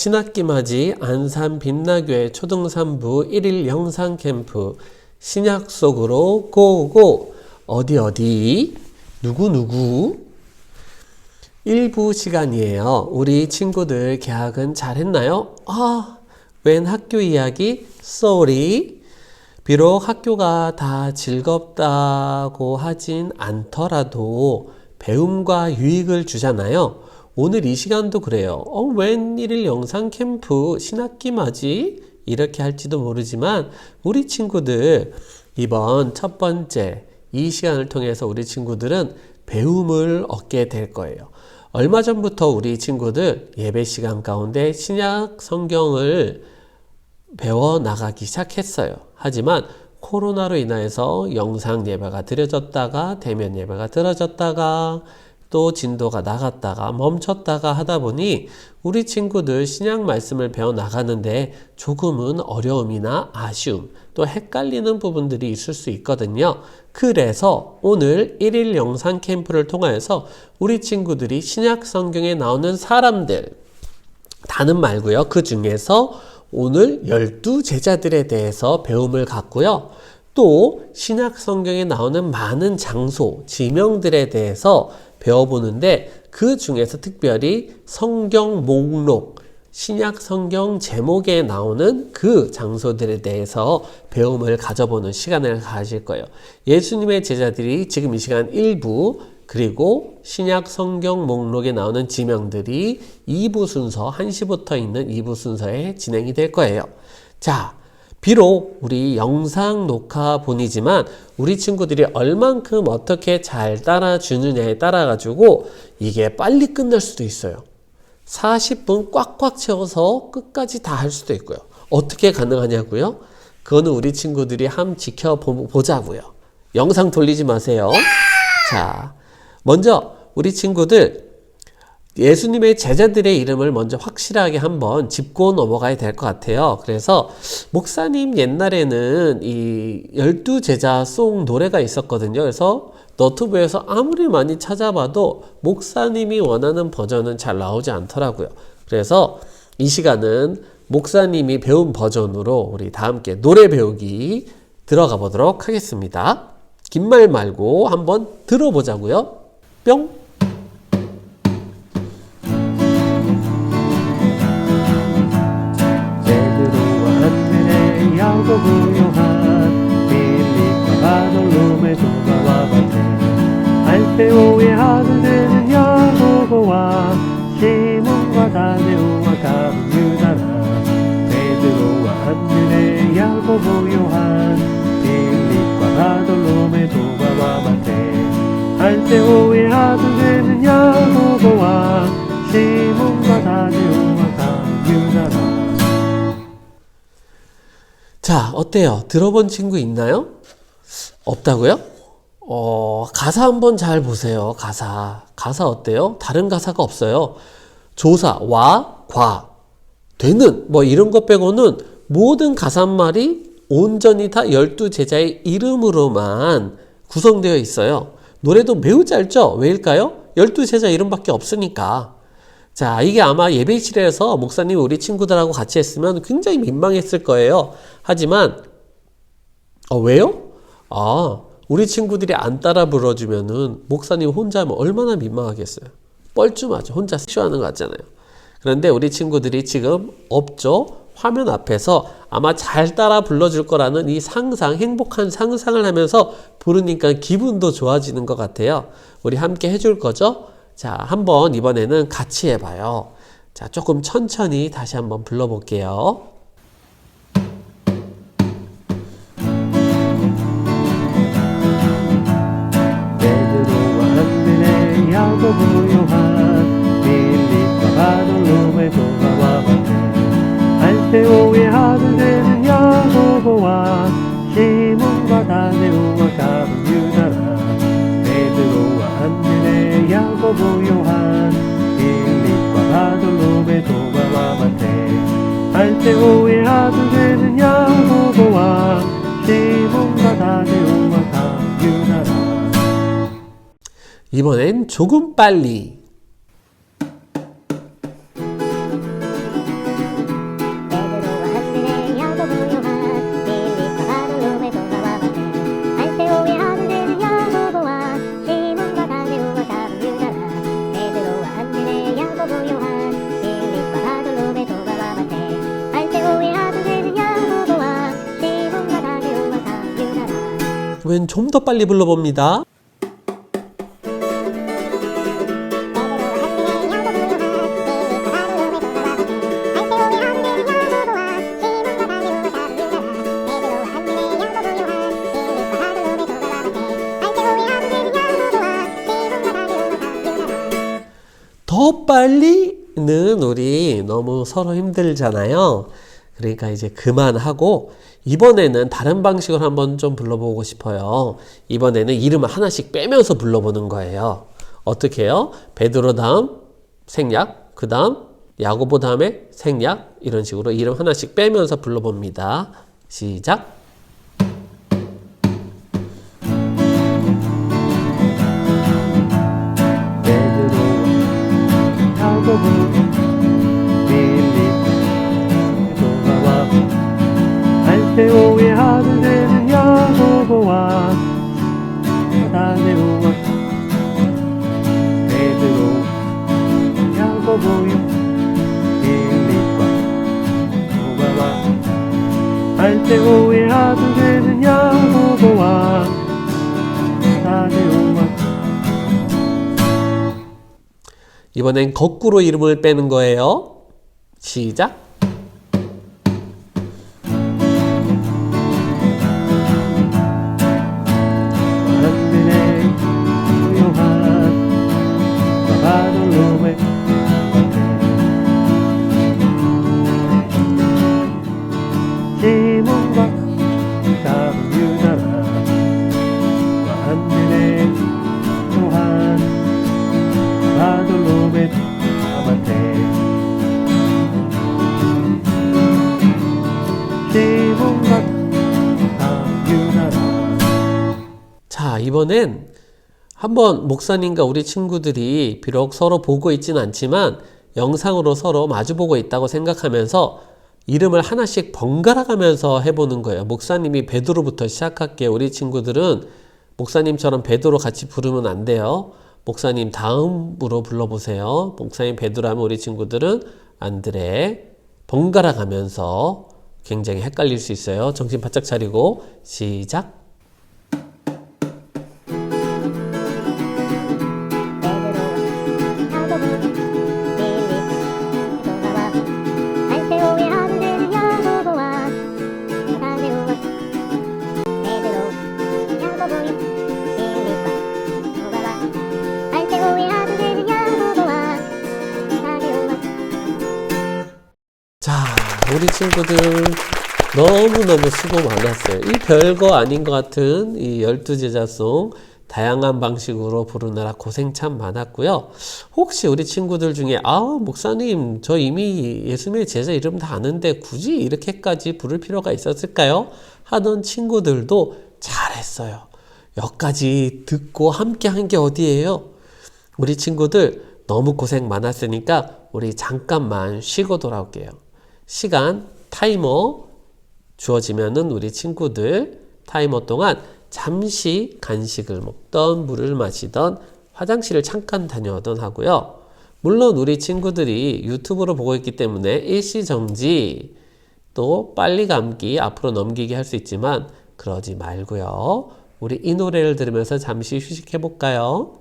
신학기 맞이 안산 빛나교회 초등3부 1일 영상 캠프 신약 속으로 고고. 어디 누구 1부 시간이에요. 우리 친구들 개학은 잘했나요? 웬 학교 이야기? 쏘리. 비록 학교가 다 즐겁다고 하진 않더라도 배움과 유익을 주잖아요. 오늘 이 시간도 그래요. 웬 1일 영상 캠프 신학기 맞이? 이렇게 할지도 모르지만 우리 친구들 이번 첫 번째 이 시간을 통해서 우리 친구들은 배움을 얻게 될 거예요. 얼마 전부터 우리 친구들 예배 시간 가운데 신약 성경을 배워 나가기 시작했어요. 하지만 코로나로 인해서 영상 예배가 드려졌다가 대면 예배가 드려졌다가 또 진도가 나갔다가 멈췄다가 하다 보니 우리 친구들 신약 말씀을 배워 나가는데 조금은 어려움이나 아쉬움 또 헷갈리는 부분들이 있을 수 있거든요. 그래서 오늘 1일 영상 캠프를 통해서 우리 친구들이 신약 성경에 나오는 사람들 다는 말고요. 그 중에서 오늘 12제자들에 대해서 배움을 갖고요. 또 신약 성경에 나오는 많은 장소, 지명들에 대해서 배워보는데 그 중에서 특별히 성경 목록, 신약 성경 제목에 나오는 그 장소들에 대해서 배움을 가져보는 시간을 가질 거예요. 예수님의 제자들이 지금 이 시간 1부 그리고 신약 성경 목록에 나오는 지명들이 2부 순서, 1시부터 있는 2부 순서에 진행이 될 거예요. 자, 비록 우리 영상 녹화본이지만 우리 친구들이 얼만큼 어떻게 잘 따라주느냐에 따라 가지고 이게 빨리 끝날 수도 있어요. 40분 꽉꽉 채워서 끝까지 다 할 수도 있고요. 어떻게 가능하냐고요? 그거는 우리 친구들이 한번 지켜보자고요. 영상 돌리지 마세요. 자, 먼저 우리 친구들 예수님의 제자들의 이름을 먼저 확실하게 한번 짚고 넘어가야 될 것 같아요. 그래서 목사님 옛날에는 이 12제자 송 노래가 있었거든요. 그래서 너튜브에서 아무리 많이 찾아봐도 목사님이 원하는 버전은 잘 나오지 않더라고요. 그래서 이 시간은 목사님이 배운 버전으로 우리 다 함께 노래 배우기 들어가 보도록 하겠습니다. 긴 말 말고 한번 들어보자고요. 뿅! 야고보 요한 빌립과 바돌로메 도마와 바테 알페오의 아들들은 야고보와 시몬과 다데오와 가룟 유다라 베드로와 안드레 야고보 요한 빌립과 바돌로메 도마와 바테 알페오의 아들들은 야고보와 시몬과 다데오와 가룟 유다라. 자, 어때요? 들어본 친구 있나요? 없다고요? 가사 한번 잘 보세요. 가사 어때요? 다른 가사가 없어요. 조사, 와, 과, 되는 뭐 이런 것 빼고는 모든 가사말이 온전히 다 12제자의 이름으로만 구성되어 있어요. 노래도 매우 짧죠? 왜일까요? 12제자 이름밖에 없으니까. 자, 이게 아마 예배실에서 목사님이 우리 친구들하고 같이 했으면 굉장히 민망했을 거예요. 하지만 왜요? 우리 친구들이 안 따라 불러주면은 목사님 혼자 하면 얼마나 민망하겠어요. 뻘쭘하죠. 혼자 쇼하는 거 같잖아요. 그런데 우리 친구들이 지금 없죠. 화면 앞에서 아마 잘 따라 불러줄 거라는 이 상상, 행복한 상상을 하면서 부르니까 기분도 좋아지는 것 같아요. 우리 함께 해줄 거죠? 자, 한번 이번에는 같이 해봐요. 자, 조금 천천히 다시 한번 불러볼게요. 베드로와 안드레 야고보 요한 빌립과 바돌로메 도마와 바테 알페오의 아들들은 야고보와 시몬과 다데오와 가룟 유다라 베드로와 안드레 야고보 요한 빌립과 바돌로메 도마와 바테 알페오의 아들들은 야고보와 시몬과 다데오와 가룟 유다라. 이번엔 조금 빨리. 좀 더 빨리 불러봅니다. 더 빨리는 우리 너무 서로 힘들잖아요. 그러니까 이제 그만하고 이번에는 다른 방식으로 한번 좀 불러보고 싶어요. 이번에는 이름을 하나씩 빼면서 불러보는 거예요. 어떻게 해요? 베드로 다음 생략, 그 다음 야고보 다음에 생략, 이런 식으로 이름 하나씩 빼면서 불러봅니다. 시작! 야고보 빌립 도마와 알페오의 아들 되는 야고보와 다데오와 베드로 야고보요 빌립과 도마와 알페오의 아들 되는 야고보와 다데오와. 이번엔 거꾸로 이름을 빼는 거예요. 시작! 안드레 요한 바돌로메 시몬과 다른 유다라 안드레 요한 바돌로메 아마테 시몬과 다른 유다라. 자, 이번엔 한번 목사님과 우리 친구들이 비록 서로 보고 있진 않지만 영상으로 서로 마주보고 있다고 생각하면서 이름을 하나씩 번갈아 가면서 해보는 거예요. 목사님이 베드로부터 시작할게요. 우리 친구들은 목사님처럼 베드로 같이 부르면 안 돼요. 목사님 다음으로 불러보세요. 목사님 베드로 하면 우리 친구들은 안드레 번갈아 가면서 굉장히 헷갈릴 수 있어요. 정신 바짝 차리고 시작! 자, 우리 친구들 너무너무 수고 많았어요. 이 별거 아닌 것 같은 이 12제자송 다양한 방식으로 부르느라 고생 참 많았고요. 혹시 우리 친구들 중에 목사님 저 이미 예수님의 제자 이름 다 아는데 굳이 이렇게까지 부를 필요가 있었을까요? 하던 친구들도 잘했어요. 여기까지 듣고 함께 한 게 어디예요? 우리 친구들 너무 고생 많았으니까 우리 잠깐만 쉬고 돌아올게요. 시간 타이머 주어지면은 우리 친구들 타이머 동안 잠시 간식을 먹던 물을 마시던 화장실을 잠깐 다녀오던 하고요. 물론 우리 친구들이 유튜브로 보고 있기 때문에 일시정지 또 빨리 감기 앞으로 넘기기 할 수 있지만 그러지 말고요. 우리 이 노래를 들으면서 잠시 휴식해 볼까요?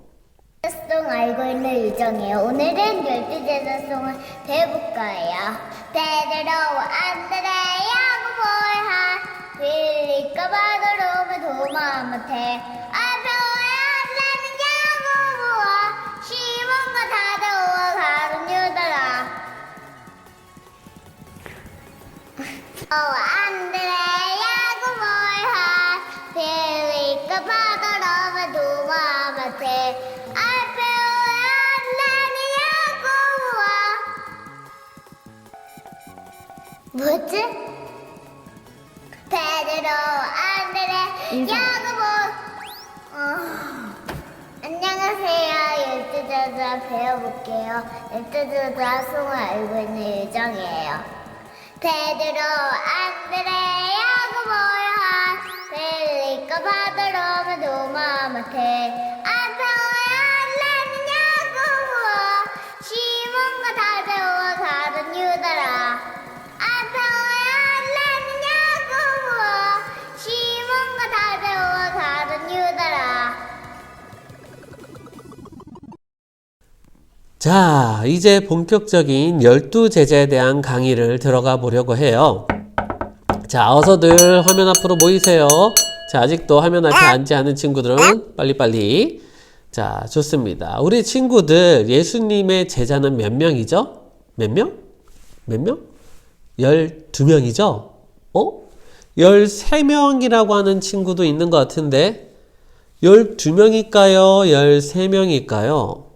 제자송 알고 있는 유정이에요. 오늘은 12제자송을 배워볼 거예요. 베드로와 안드레 야고보 요한 빌립과 바돌로메 도마 마태 알페오와 요한은 야고보와 시몬과 다데오와 가룟 유다라 안드레 야고보 요한 빌립과 바돌로메 도마 마태 뭐지? 베드로, 안드레, 야고보. 안녕하세요. 12제자 배워볼게요. 12제자 송을 알고 있는 유정이에요. 베드로, 안드레, 야고보, 요한 빌립과 바돌로메 도마 마태 알페오와 요한은 야고보와 시몬과 다데오와 가룟 유다라 시몬과 다데오와 가룟 자, 이제 본격적인 12제자에 대한 강의를 들어가 보려고 해요. 자, 어서들 화면 앞으로 모이세요. 자, 아직도 화면 앞에 앉지 않은 친구들은 빨리빨리. 자, 좋습니다. 우리 친구들, 예수님의 제자는 몇 명이죠? 몇 명? 몇 명? 12명이죠? 13명이라고 하는 친구도 있는 것 같은데, 12명일까요? 13명일까요?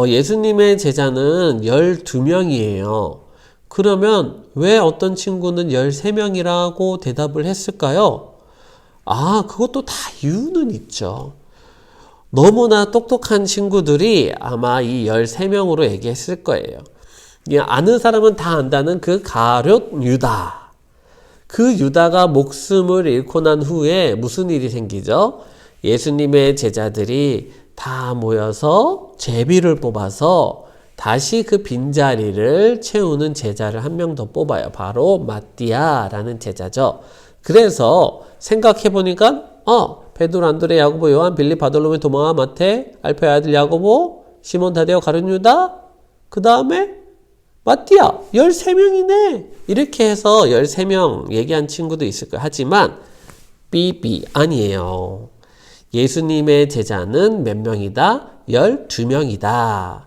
예수님의 제자는 12명이에요. 그러면 왜 어떤 친구는 13명이라고 대답을 했을까요? 그것도 다 이유는 있죠. 너무나 똑똑한 친구들이 아마 이 13명으로 얘기했을 거예요. 아는 사람은 다 안다는 그 가룟 유다. 그 유다가 목숨을 잃고 난 후에 무슨 일이 생기죠? 예수님의 제자들이 다 모여서 제비를 뽑아서 다시 그 빈자리를 채우는 제자를 한 명 더 뽑아요. 바로 마띠아라는 제자죠. 그래서 생각해보니까 베드로, 안드레, 야고보, 요한, 빌립, 바돌로메, 도마, 마테, 알페의 아들 야고보, 시몬, 다데오, 가룟 유다, 그 다음에 마띠아 13명이네. 이렇게 해서 13명 얘기한 친구도 있을 거예요. 하지만 삐삐 아니에요. 예수님의 제자는 몇 명이다? 12명이다.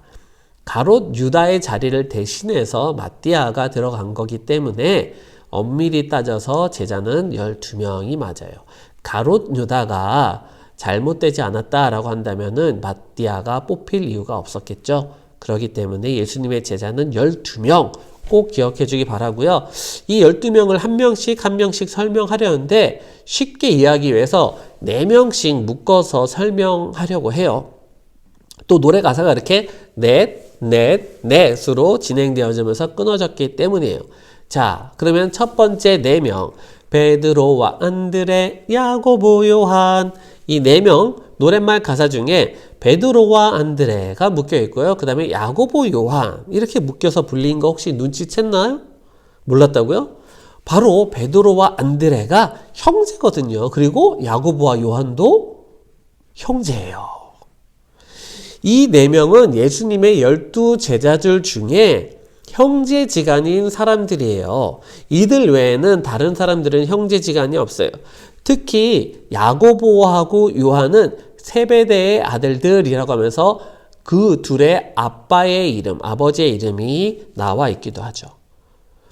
가롯 유다의 자리를 대신해서 마띠아가 들어간 거기 때문에 엄밀히 따져서 제자는 12명이 맞아요. 가롯 유다가 잘못되지 않았다라고 한다면은 마띠아가 뽑힐 이유가 없었겠죠. 그렇기 때문에 예수님의 제자는 12명 꼭 기억해 주기 바라고요. 이 12명을 한 명씩 설명하려는데 쉽게 이해하기 위해서 4명씩 묶어서 설명하려고 해요. 또 노래 가사가 이렇게 넷으로 진행되어지면서 끊어졌기 때문이에요. 자, 그러면 첫 번째 4명 베드로와 안드레, 야고보, 요한 이 4명 노랫말 가사 중에 베드로와 안드레가 묶여 있고요. 그 다음에 야고보, 요한 이렇게 묶여서 불린 거 혹시 눈치챘나요? 몰랐다고요? 바로 베드로와 안드레가 형제거든요. 그리고 야고보와 요한도 형제예요. 이 4명은 예수님의 12제자들 중에 형제지간인 사람들이에요. 이들 외에는 다른 사람들은 형제지간이 없어요. 특히 야고보하고 요한은 세베대의 아들들이라고 하면서 그 둘의 아빠의 이름, 아버지의 이름이 나와 있기도 하죠.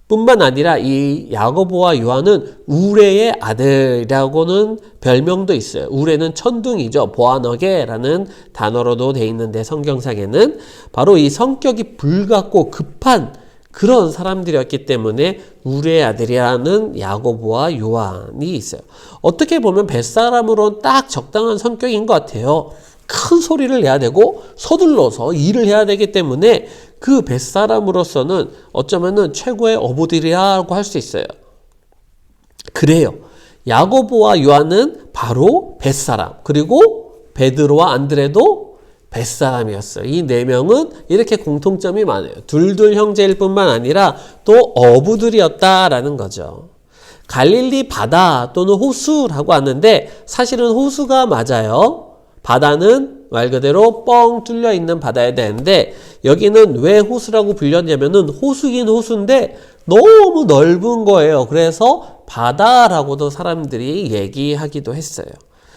뿐만 아니라 이 야고보와 요한은 우레의 아들이라고는 별명도 있어요. 우레는 천둥이죠. 보아너게라는 단어로도 돼 있는데 성경상에는 바로 이 성격이 불같고 급한 그런 사람들이었기 때문에 우레의 아들이라는 야고보와 요한이 있어요. 어떻게 보면 뱃사람으로는 딱 적당한 성격인 것 같아요. 큰 소리를 내야 되고 서둘러서 일을 해야 되기 때문에 그 뱃사람으로서는 어쩌면은 최고의 어부들이라고 할 수 있어요. 그래요. 야고보와 요한은 바로 뱃사람, 그리고 베드로와 안드레도 뱃사람이었어요. 이 4명은 이렇게 공통점이 많아요. 둘둘 형제일 뿐만 아니라 또 어부들이었다라는 거죠. 갈릴리 바다 또는 호수라고 하는데 사실은 호수가 맞아요. 바다는 말 그대로 뻥 뚫려 있는 바다에 되는데 여기는 왜 호수라고 불렸냐면은 호수긴 호수인데 너무 넓은 거예요. 그래서 바다라고도 사람들이 얘기하기도 했어요.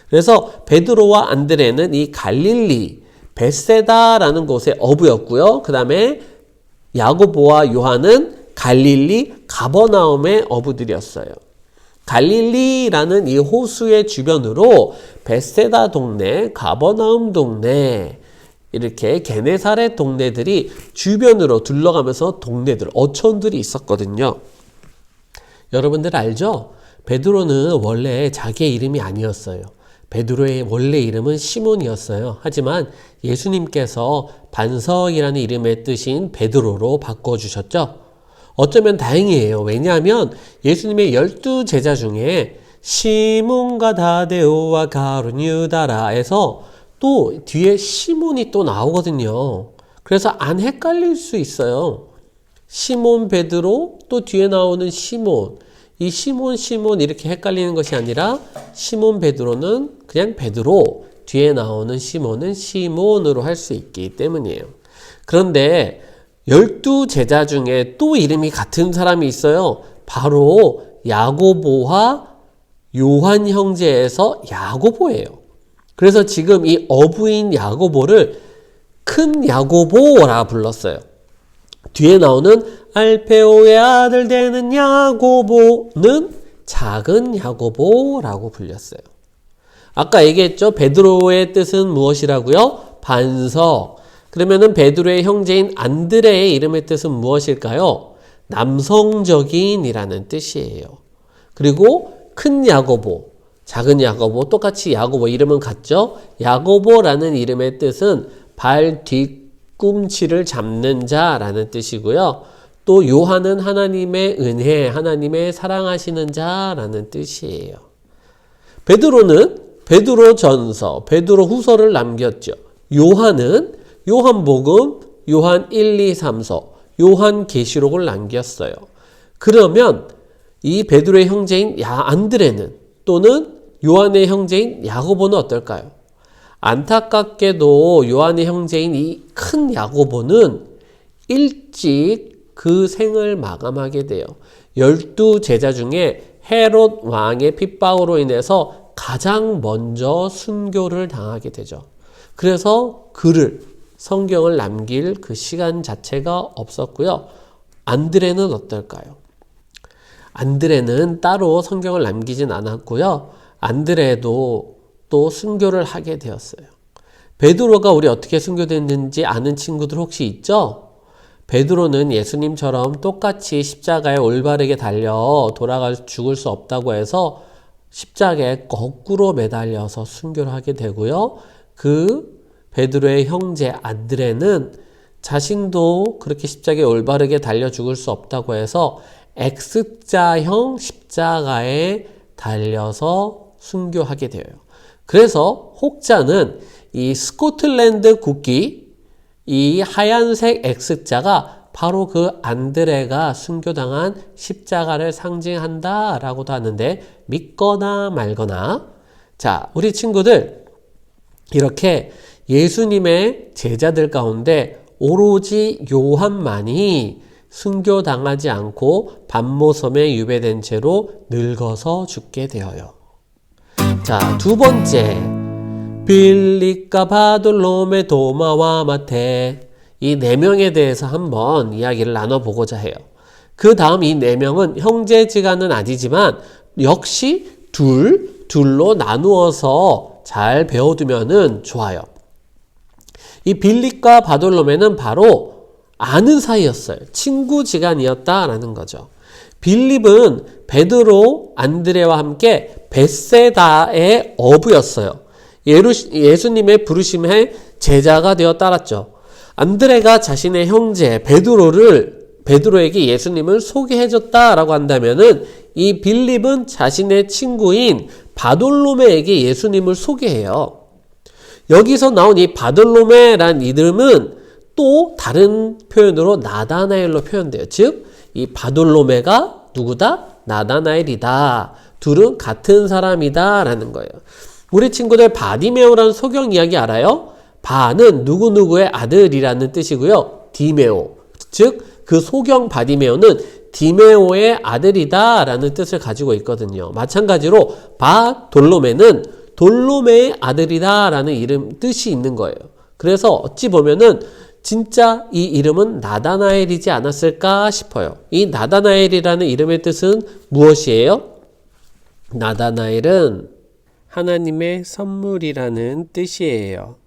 그래서 베드로와 안드레는 이 갈릴리 벳세다라는 곳의 어부였고요. 그 다음에 야고보와 요한은 갈릴리 가버나움의 어부들이었어요. 갈릴리라는 이 호수의 주변으로 벳세다 동네, 가버나움 동네, 이렇게 게네사렛 동네들이 주변으로 둘러가면서 동네들, 어촌들이 있었거든요. 여러분들 알죠? 베드로는 원래 자기의 이름이 아니었어요. 베드로의 원래 이름은 시몬이었어요. 하지만 예수님께서 반석이라는 이름의 뜻인 베드로로 바꿔주셨죠. 어쩌면 다행이에요. 왜냐하면 예수님의 12제자 중에 시몬과 다데오와 가룟 유다라에서 또 뒤에 시몬이 또 나오거든요. 그래서 안 헷갈릴 수 있어요. 시몬 베드로 또 뒤에 나오는 시몬. 이 시몬 이렇게 헷갈리는 것이 아니라 시몬 베드로는 그냥 베드로, 뒤에 나오는 시몬은 시몬으로 할 수 있기 때문이에요. 그런데 12제자 중에 또 이름이 같은 사람이 있어요. 바로 야고보와 요한 형제에서 야고보예요. 그래서 지금 이 어부인 야고보를 큰 야고보라 불렀어요. 뒤에 나오는 알페오의 아들 되는 야고보는 작은 야고보라고 불렸어요. 아까 얘기했죠. 베드로의 뜻은 무엇이라고요? 반석. 그러면은 베드로의 형제인 안드레의 이름의 뜻은 무엇일까요? 남성적인이라는 뜻이에요. 그리고 큰 야고보, 작은 야고보, 똑같이 야고보 이름은 같죠? 야고보라는 이름의 뜻은 발 뒤꿈치를 잡는 자라는 뜻이고요. 또 요한은 하나님의 은혜, 하나님의 사랑하시는 자라는 뜻이에요. 베드로는 베드로전서, 베드로후서를 남겼죠. 요한은 요한복음, 요한 1, 2, 3서, 요한계시록을 남겼어요. 그러면 이 베드로의 형제인 안드레는 또는 요한의 형제인 야고보는 어떨까요? 안타깝게도 요한의 형제인 이 큰 야고보는 일찍 그 생을 마감하게 돼요. 12제자 중에 헤롯 왕의 핍박으로 인해서 가장 먼저 순교를 당하게 되죠. 그래서 성경을 남길 그 시간 자체가 없었고요. 안드레는 어떨까요? 안드레는 따로 성경을 남기진 않았고요. 안드레도 또 순교를 하게 되었어요. 베드로가 우리 어떻게 순교됐는지 아는 친구들 혹시 있죠? 베드로는 예수님처럼 똑같이 십자가에 올바르게 달려 죽을 수 없다고 해서 십자가에 거꾸로 매달려서 순교를 하게 되고요. 그 베드로의 형제 안드레는 자신도 그렇게 십자가에 올바르게 달려 죽을 수 없다고 해서 X자형 십자가에 달려서 순교하게 돼요. 그래서 혹자는 이 스코틀랜드 국기, 이 하얀색 X자가 바로 그 안드레가 순교당한 십자가를 상징한다라고도 하는데 믿거나 말거나. 자, 우리 친구들 이렇게 예수님의 제자들 가운데 오로지 요한만이 순교당하지 않고 반모섬에 유배된 채로 늙어서 죽게 되어요. 자, 두 번째, 빌립과 바돌로메, 도마와 마테, 이 네 명에 대해서 한번 이야기를 나눠보고자 해요. 그 다음 이 네 명은 형제지간은 아니지만 역시 둘로 나누어서 잘 배워두면 좋아요. 이 빌립과 바돌로메는 바로 아는 사이였어요. 친구지간이었다라는 거죠. 빌립은 베드로, 안드레와 함께 벳세다의 어부였어요. 예수님의 부르심에 제자가 되어 따랐죠. 안드레가 자신의 형제 베드로에게 예수님을 소개해줬다라고 한다면은 이 빌립은 자신의 친구인 바돌로메에게 예수님을 소개해요. 여기서 나온 이 바돌로메란 이름은 또 다른 표현으로 나다나엘로 표현돼요. 즉, 이 바돌로메가 누구다? 나다나엘이다. 둘은 같은 사람이다 라는 거예요. 우리 친구들 바디메오라는 소경 이야기 알아요? 바는 누구누구의 아들이라는 뜻이고요. 디메오, 즉 그 소경 바디메오는 디메오의 아들이다 라는 뜻을 가지고 있거든요. 마찬가지로 바돌로메는 돌로메의 아들이다 라는 뜻이 있는 거예요. 그래서 어찌 보면은 진짜 이 이름은 나다나엘이지 않았을까 싶어요. 이 나다나엘이라는 이름의 뜻은 무엇이에요? 나다나엘은 하나님의 선물이라는 뜻이에요.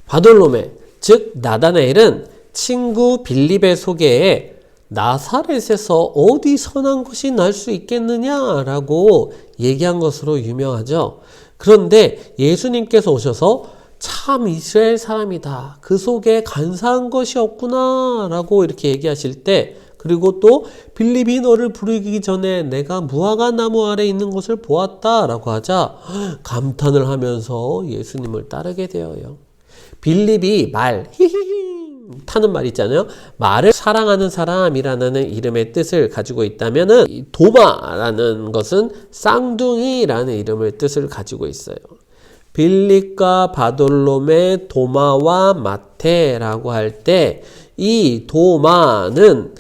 바돌로메, 즉 나다나엘은 친구 빌립의 소개에 나사렛에서 어디 선한 것이 날 수 있겠느냐라고 얘기한 것으로 유명하죠. 그런데 예수님께서 오셔서 참 이스라엘 사람이다. 그 속에 간사한 것이 없구나 라고 이렇게 얘기하실 때, 그리고 또 빌립이 너를 부르기 전에 내가 무화과 나무 아래 있는 것을 보았다 라고 하자 감탄을 하면서 예수님을 따르게 되어요. 빌립이 히히히 타는 말 있잖아요. 말을 사랑하는 사람이라는 이름의 뜻을 가지고 있다면은 도마라는 것은 쌍둥이라는 이름의 뜻을 가지고 있어요. 빌립과 바돌롬의 도마와 마테라고 할 때 이 도마는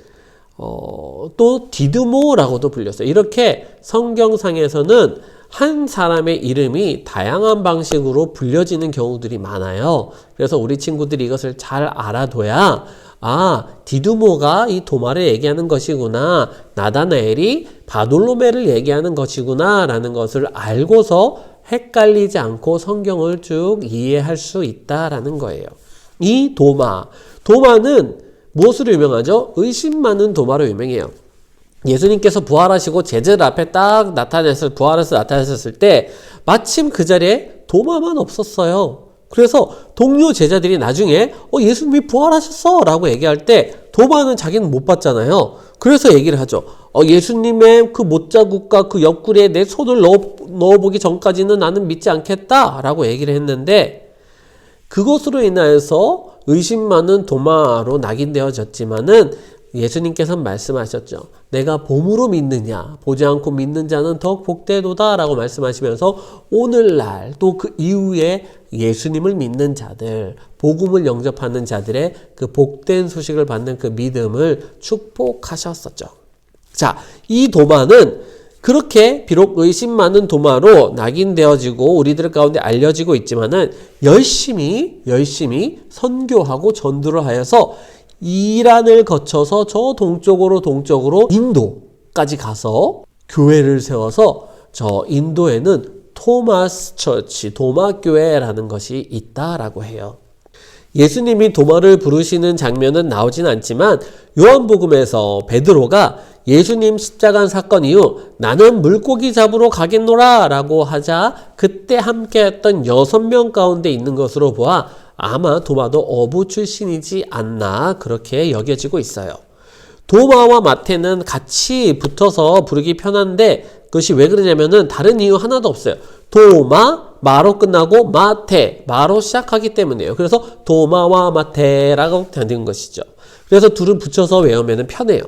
또 디드모라고도 불렸어요. 이렇게 성경상에서는 한 사람의 이름이 다양한 방식으로 불려지는 경우들이 많아요. 그래서 우리 친구들이 이것을 잘 알아둬야 디두모가 이 도마를 얘기하는 것이구나, 나다나엘이 바돌로메를 얘기하는 것이구나 라는 것을 알고서 헷갈리지 않고 성경을 쭉 이해할 수 있다라는 거예요. 이 도마는 무엇으로 유명하죠? 의심 많은 도마로 유명해요. 예수님께서 부활하시고 제자들 앞에 딱 부활해서 나타나셨을 때 마침 그 자리에 도마만 없었어요. 그래서 동료 제자들이 나중에 예수님이 부활하셨어 라고 얘기할 때 도마는 자기는 못 봤잖아요. 그래서 얘기를 하죠. 예수님의 그 못자국과 그 옆구리에 내 손을 넣어보기 전까지는 나는 믿지 않겠다 라고 얘기를 했는데, 그것으로 인하여서 의심 많은 도마로 낙인되어졌지만은 예수님께서는 말씀하셨죠. 내가 봄으로 믿느냐, 보지 않고 믿는 자는 더욱 복되도다 라고 말씀하시면서 오늘날 또 그 이후에 예수님을 믿는 자들, 복음을 영접하는 자들의 그 복된 소식을 받는 그 믿음을 축복하셨었죠. 자, 이 도마는 그렇게 비록 의심 많은 도마로 낙인되어지고 우리들 가운데 알려지고 있지만은 열심히 선교하고 전도를 하여서 이란을 거쳐서 저 동쪽으로 인도까지 가서 교회를 세워서 저 인도에는 토마스 처치, 도마교회라는 것이 있다라고 해요. 예수님이 도마를 부르시는 장면은 나오진 않지만 요한복음에서 베드로가 예수님 십자가 사건 이후 나는 물고기 잡으러 가겠노라 라고 하자 그때 함께했던 6명 가운데 있는 것으로 보아 아마 도마도 어부 출신이지 않나 그렇게 여겨지고 있어요. 도마와 마태는 같이 붙어서 부르기 편한데 그것이 왜 그러냐면은 다른 이유 하나도 없어요. 마로 끝나고 마로 시작하기 때문이에요. 그래서 도마와 마태라고 되는 것이죠. 그래서 둘을 붙여서 외우면 편해요.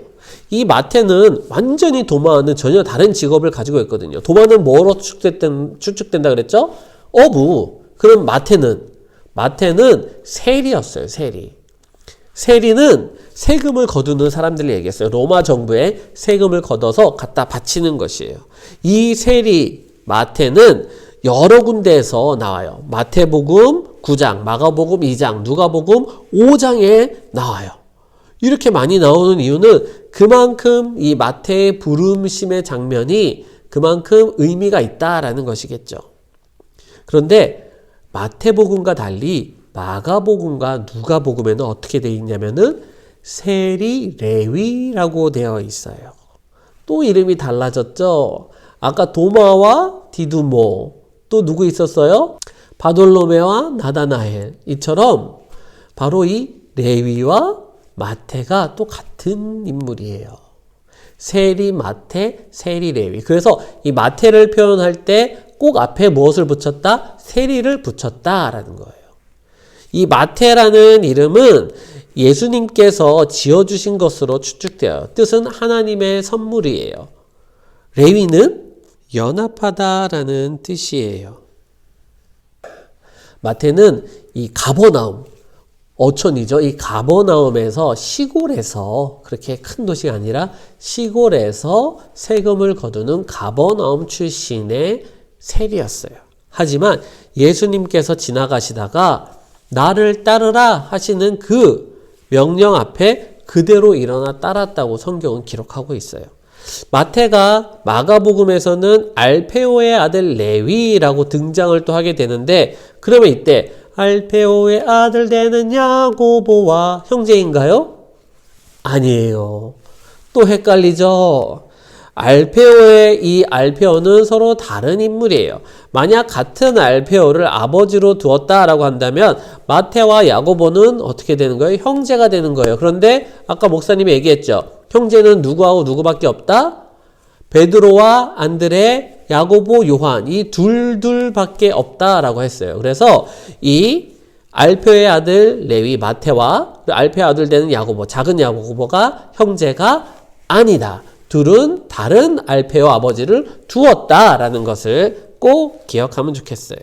이 마태는 완전히 도마와는 전혀 다른 직업을 가지고 있거든요. 도마는 뭐로 추측된다 그랬죠? 어부. 그럼 마태는 세리였어요. 세리는 세금을 거두는 사람들을 얘기했어요. 로마 정부에 세금을 걷어서 갖다 바치는 것이에요. 이 세리 마태는 여러 군데에서 나와요. 마태복음 9장, 마가복음 2장, 누가복음 5장에 나와요. 이렇게 많이 나오는 이유는 그만큼 이 마태의 부름심의 장면이 그만큼 의미가 있다라는 것이겠죠. 그런데 마태복음과 달리 마가복음과 누가복음에는 어떻게 되어 있냐면은 세리 레위라고 되어 있어요. 또 이름이 달라졌죠. 아까 도마와 디두모, 또 누구 있었어요? 바돌로메와 나다나엘. 이처럼 바로 이 레위와 마태가 또 같은 인물이에요. 세리 마태, 세리 레위. 그래서 이 마태를 표현할 때 꼭 앞에 무엇을 붙였다? 세리를 붙였다라는 거예요. 이 마태라는 이름은 예수님께서 지어주신 것으로 추측돼요. 뜻은 하나님의 선물이에요. 레위는 연합하다라는 뜻이에요. 마태는 이 가버나움, 어촌이죠. 이 가버나움에서 시골에서, 그렇게 큰 도시가 아니라 시골에서 세금을 거두는 가버나움 출신의 세리였어요. 하지만 예수님께서 지나가시다가 나를 따르라 하시는 그 명령 앞에 그대로 일어나 따랐다고 성경은 기록하고 있어요. 마태가 마가복음에서는 알페오의 아들 레위라고 등장을 또 하게 되는데, 그러면 이때 알페오의 아들 되는 야고보와 형제인가요? 아니에요. 또 헷갈리죠? 알페오의 이 알페오는 서로 다른 인물이에요. 만약 같은 알페오를 아버지로 두었다라고 한다면 마태와 야고보는 어떻게 되는 거예요? 형제가 되는 거예요. 그런데 아까 목사님이 얘기했죠. 형제는 누구하고 누구밖에 없다? 베드로와 안드레, 야고보, 요한 이 둘밖에 없다라고 했어요. 그래서 이 알페오의 아들 레위 마태와 알페오의 아들 되는 야고보, 작은 야고보가 형제가 아니다. 둘은 다른 알페오 아버지를 두었다라는 것을 꼭 기억하면 좋겠어요.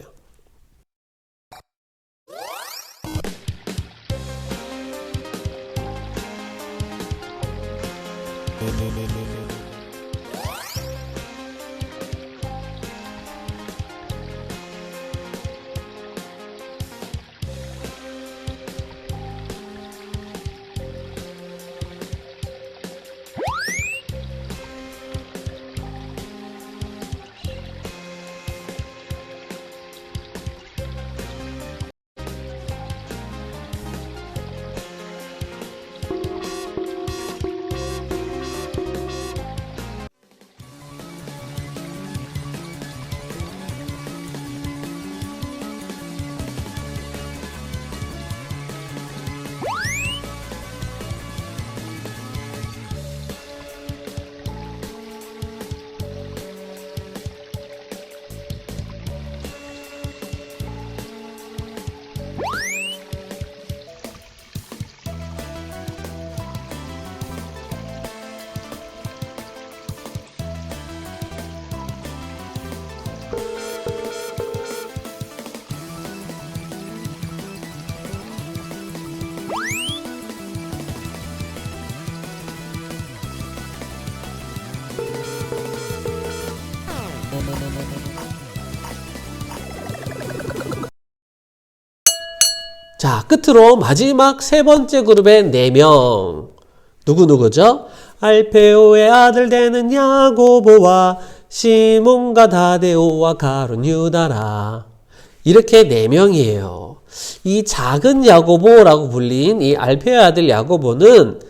자, 끝으로 마지막 세 번째 그룹의 4명. 누구누구죠? 알페오의 아들 되는 야고보와 시몬과 다데오와 가룟 유다라. 이렇게 4명이에요. 이 작은 야고보라고 불린 이 알페오의 아들 야고보는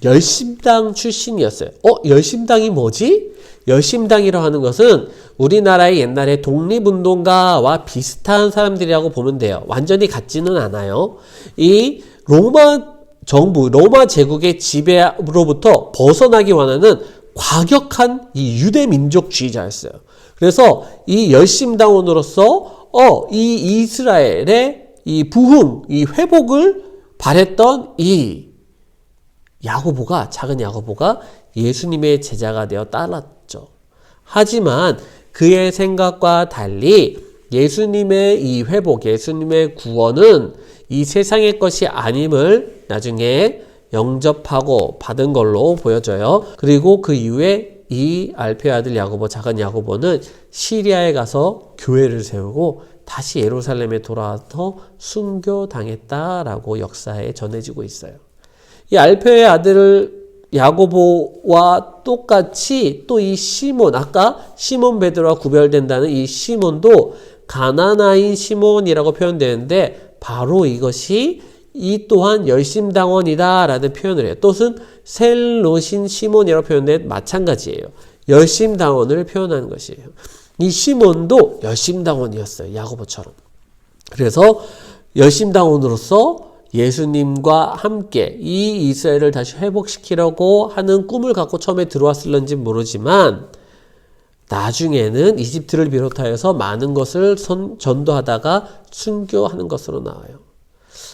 열심당 출신이었어요. 열심당이 뭐지? 열심당이라고 하는 것은 우리나라의 옛날에 독립운동가와 비슷한 사람들이라고 보면 돼요. 완전히 같지는 않아요. 이 로마 정부, 로마 제국의 지배로부터 벗어나기 원하는 과격한 이 유대민족주의자였어요. 그래서 이 열심당원으로서 이 이스라엘의 이 부흥, 이 회복을 바랬던 이 야고보가, 작은 야고보가 예수님의 제자가 되어 따랐죠. 하지만 그의 생각과 달리 예수님의 이 회복, 예수님의 구원은 이 세상의 것이 아님을 나중에 영접하고 받은 걸로 보여져요. 그리고 그 이후에 이 알페의 아들 야고보, 작은 야고보는 시리아에 가서 교회를 세우고 다시 예루살렘에 돌아와서 순교당했다라고 역사에 전해지고 있어요. 이 알페의 아들 야고보와 똑같이 또 이 시몬, 아까 시몬 베드로와 구별된다는 이 시몬도 가나나인 시몬이라고 표현되는데 바로 이것이 이 또한 열심당원이다 라는 표현을 해요. 또는 셀로신 시몬이라고 표현된 마찬가지예요. 열심당원을 표현하는 것이에요. 이 시몬도 열심당원이었어요. 야고보처럼. 그래서 열심당원으로서 예수님과 함께 이 이스라엘을 다시 회복시키려고 하는 꿈을 갖고 처음에 들어왔을런지 모르지만 나중에는 이집트를 비롯하여서 많은 것을 전도하다가 순교하는 것으로 나와요.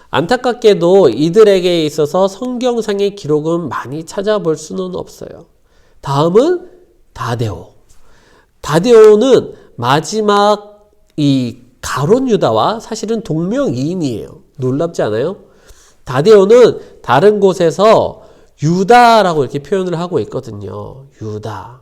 안타깝게도 이들에게 있어서 성경상의 기록은 많이 찾아볼 수는 없어요. 다음은 다데오. 다데오는 마지막 이 가룟 유다와 사실은 동명이인이에요. 놀랍지 않아요? 다데오는 다른 곳에서 유다라고 이렇게 표현을 하고 있거든요. 유다.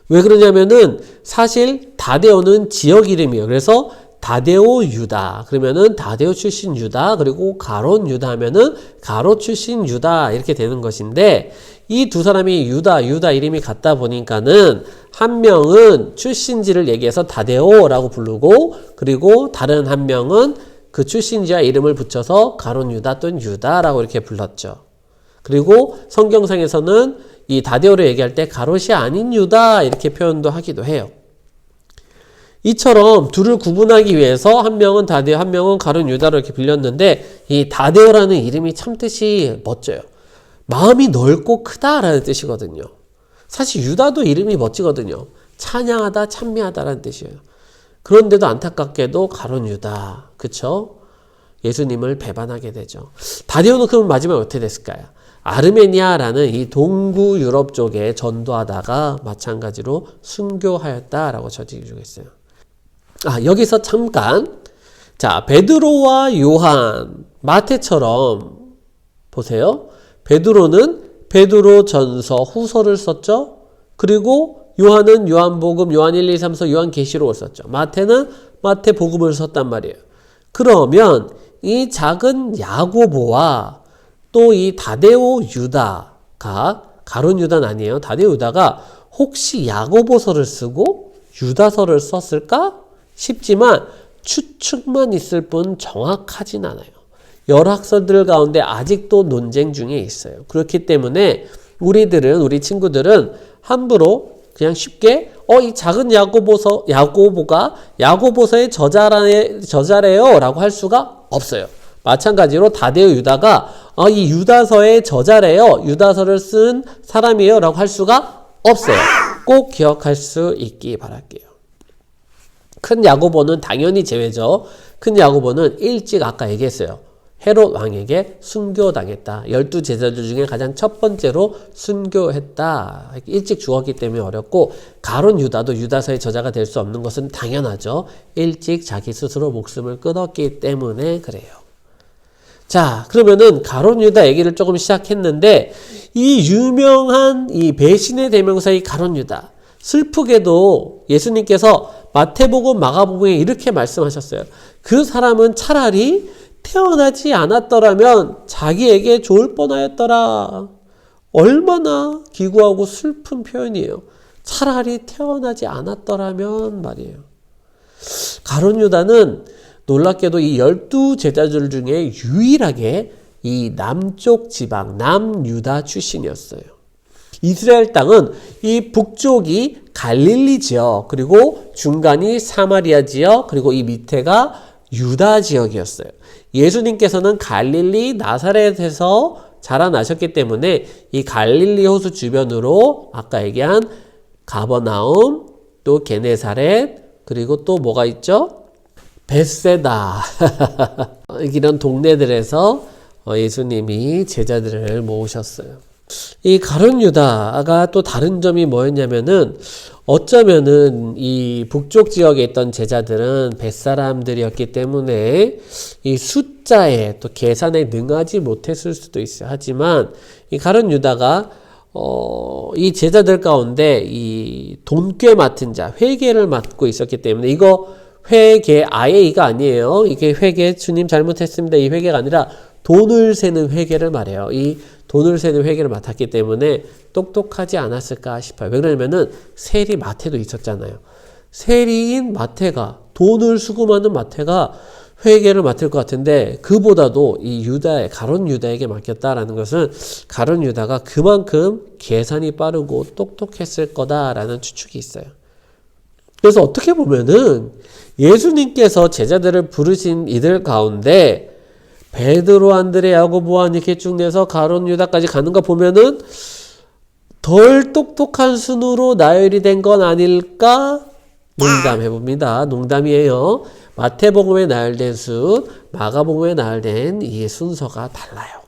왜 그러냐면은 사실 다데오는 지역 이름이에요. 그래서 다데오 유다. 그러면은 다데오 출신 유다. 그리고 가롯 유다 하면은 가롯 출신 유다. 이렇게 되는 것인데 이 두 사람이 유다 이름이 같다 보니까는 한 명은 출신지를 얘기해서 다데오라고 부르고 그리고 다른 한 명은 그 출신지와 이름을 붙여서 가롯 유다 또는 유다라고 이렇게 불렀죠. 그리고 성경상에서는 이 다데오를 얘기할 때 가롯이 아닌 유다 이렇게 표현도 하기도 해요. 이처럼 둘을 구분하기 위해서 한 명은 다데오, 한 명은 가룟 유다로 이렇게 불렸는데 이 다데오라는 이름이 참 뜻이 멋져요. 마음이 넓고 크다라는 뜻이거든요. 사실 유다도 이름이 멋지거든요. 찬양하다, 찬미하다라는 뜻이에요. 그런데도 안타깝게도 가룟 유다, 그쵸? 예수님을 배반하게 되죠. 다데오는 그럼 마지막에 어떻게 됐을까요? 아르메니아라는 이 동구 유럽 쪽에 전도하다가 마찬가지로 순교하였다라고 전해지고 있어요. 여기서 잠깐. 자, 베드로와 요한, 마태처럼 보세요. 베드로는 베드로 전서 후서를 썼죠. 그리고 요한은 요한복음, 요한 1, 2, 3서 요한계시록을 썼죠. 마태는 마태복음을 썼단 말이에요. 그러면 이 작은 야고보와 또 이 다데오 유다가, 가룟 유다는 아니에요. 다데오 유다가 혹시 야고보서를 쓰고 유다서를 썼을까 싶지만 추측만 있을 뿐 정확하진 않아요. 여러 학설들 가운데 아직도 논쟁 중에 있어요. 그렇기 때문에 우리 친구들은 함부로 그냥 쉽게 이 작은 야고보가 야고보서의 저자래요 라고 할 수가 없어요. 마찬가지로 다데오 유다가 이 유다서의 저자래요, 유다서를 쓴 사람이에요 라고 할 수가 없어요. 꼭 기억할 수 있기 바랄게요. 큰 야고보는 당연히 제외죠. 큰 야고보는 일찍 아까 얘기했어요. 헤롯 왕에게 순교당했다. 12제자들 중에 가장 첫 번째로 순교했다. 일찍 죽었기 때문에 어렵고, 가룟 유다도 유다서의 저자가 될 수 없는 것은 당연하죠. 일찍 자기 스스로 목숨을 끊었기 때문에 그래요. 자, 그러면은 가룟 유다 얘기를 조금 시작했는데, 이 유명한 이 배신의 대명사 이 가룟 유다, 슬프게도 예수님께서 마태복음, 마가복음에 이렇게 말씀하셨어요. 그 사람은 차라리 태어나지 않았더라면 자기에게 좋을 뻔하였더라. 얼마나 기구하고 슬픈 표현이에요. 차라리 태어나지 않았더라면 말이에요. 가룟 유다는 놀랍게도 이 12제자들 중에 유일하게 이 남쪽 지방, 남유다 출신이었어요. 이스라엘 땅은 이 북쪽이 갈릴리 지역, 그리고 중간이 사마리아 지역, 그리고 이 밑에가 유다 지역이었어요. 예수님께서는 갈릴리 나사렛에서 자라나셨기 때문에 이 갈릴리 호수 주변으로 아까 얘기한 가버나움, 또 게네사렛, 그리고 또 뭐가 있죠? 벳세다 이런 동네들에서 예수님이 제자들을 모으셨어요. 이 가룟 유다가 또 다른 점이 뭐였냐면은, 어쩌면은 이 북쪽 지역에 있던 제자들은 벳사람들이었기 때문에 이 숫자에 또 계산에 능하지 못했을 수도 있어요. 하지만 이 가룟 유다가 이 제자들 가운데 이 돈꽤 맡은 자, 회계를 맡고 있었기 때문에, 이거 회계 아예이가 아니에요. 이게 회계, 주님 잘못했습니다, 이 회계가 아니라 돈을 세는 회계를 말해요. 이 돈을 세는 회계를 맡았기 때문에 똑똑하지 않았을까 싶어요. 왜 그러냐면은 세리 마태도 있었잖아요. 세리인 마태가, 돈을 수금하는 마태가 회계를 맡을 것 같은데, 그보다도 이 가룟 유다에게 맡겼다라는 것은 가룟 유다가 그만큼 계산이 빠르고 똑똑했을 거다라는 추측이 있어요. 그래서 어떻게 보면은 예수님께서 제자들을 부르신 이들 가운데 베드로, 안드레, 야고보, 요한 이렇게 쭉 내서 가룟 유다까지 가는 거 보면은 덜 똑똑한 순으로 나열이 된 건 아닐까? 농담해봅니다. 농담이에요. 마태복음에 나열된 순, 마가복음에 나열된 이 순서가 달라요.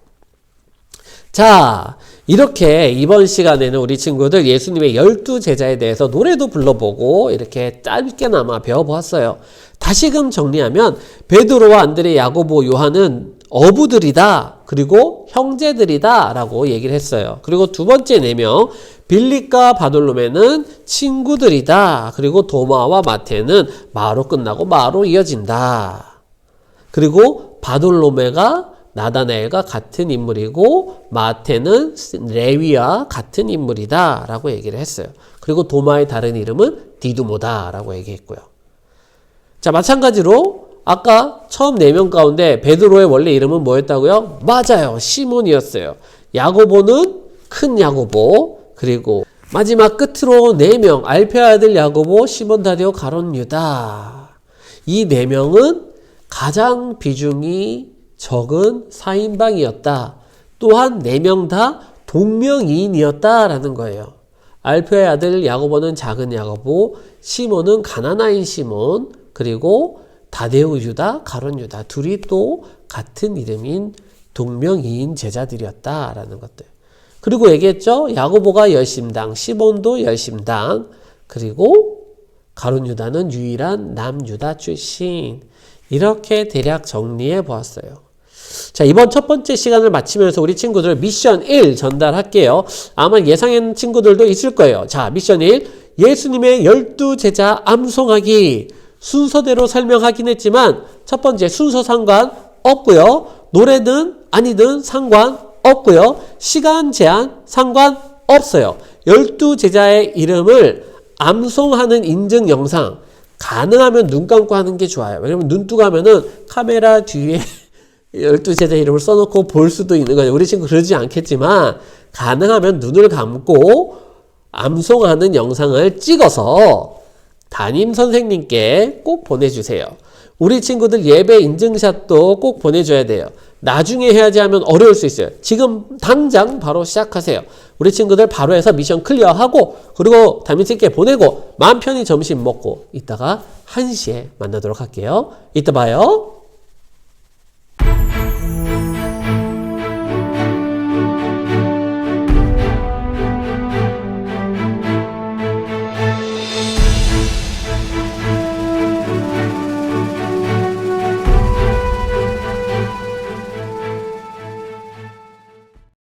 자, 이렇게 이번 시간에는 우리 친구들 예수님의 12제자에 대해서 노래도 불러보고 이렇게 짧게나마 배워보았어요. 다시금 정리하면 베드로와 안드레, 야고보, 요한은 어부들이다, 그리고 형제들이다 라고 얘기를 했어요. 그리고 두 번째 4명, 빌립과 바돌로메는 친구들이다. 그리고 도마와 마태는 마로 끝나고 마로 이어진다. 그리고 바돌로메가 나다나엘과 같은 인물이고 마태는 레위와 같은 인물이다 라고 얘기를 했어요. 그리고 도마의 다른 이름은 디두모다 라고 얘기했고요. 자, 마찬가지로 아까 처음 4명 가운데 베드로의 원래 이름은 뭐였다고요? 맞아요, 시몬이었어요. 야고보는 큰 야고보, 그리고 마지막 끝으로 4명, 알페의 아들 야고보, 시몬, 다데오, 가룟 유다. 이 4명은 가장 비중이 적은 4인방이었다. 또한 4명 다 동명이인이었다라는 거예요. 알페의 아들 야고보는 작은 야고보, 시몬은 가나나인 시몬, 그리고 다데오 유다, 가룟 유다, 둘이 또 같은 이름인 동명이인 제자들이었다라는 것들. 그리고 얘기했죠. 야고보가 열심당, 시몬도 열심당, 그리고 가룟 유다는 유일한 남유다 출신. 이렇게 대략 정리해 보았어요. 자, 이번 첫 번째 시간을 마치면서 우리 친구들 미션 1 전달할게요. 아마 예상한 친구들도 있을 거예요. 자, 미션 1. 예수님의 12제자 암송하기. 순서대로 설명하긴 했지만 첫 번째 순서 상관 없고요. 노래든 아니든 상관 없고요. 시간 제한 상관 없어요. 12제자의 이름을 암송하는 인증 영상 가능하면 눈 감고 하는 게 좋아요. 왜냐면 눈 뜨고 하면은 카메라 뒤에 12제자 이름을 써놓고 볼 수도 있는 거예요. 우리 친구 그러지 않겠지만 가능하면 눈을 감고 암송하는 영상을 찍어서 담임 선생님께 꼭 보내주세요. 우리 친구들 예배 인증샷도 꼭 보내줘야 돼요. 나중에 해야지 하면 어려울 수 있어요. 지금 당장 바로 시작하세요. 우리 친구들 바로 해서 미션 클리어하고 그리고 담임선생님께 보내고 마음 편히 점심 먹고 이따가 1시에 만나도록 할게요. 이따 봐요.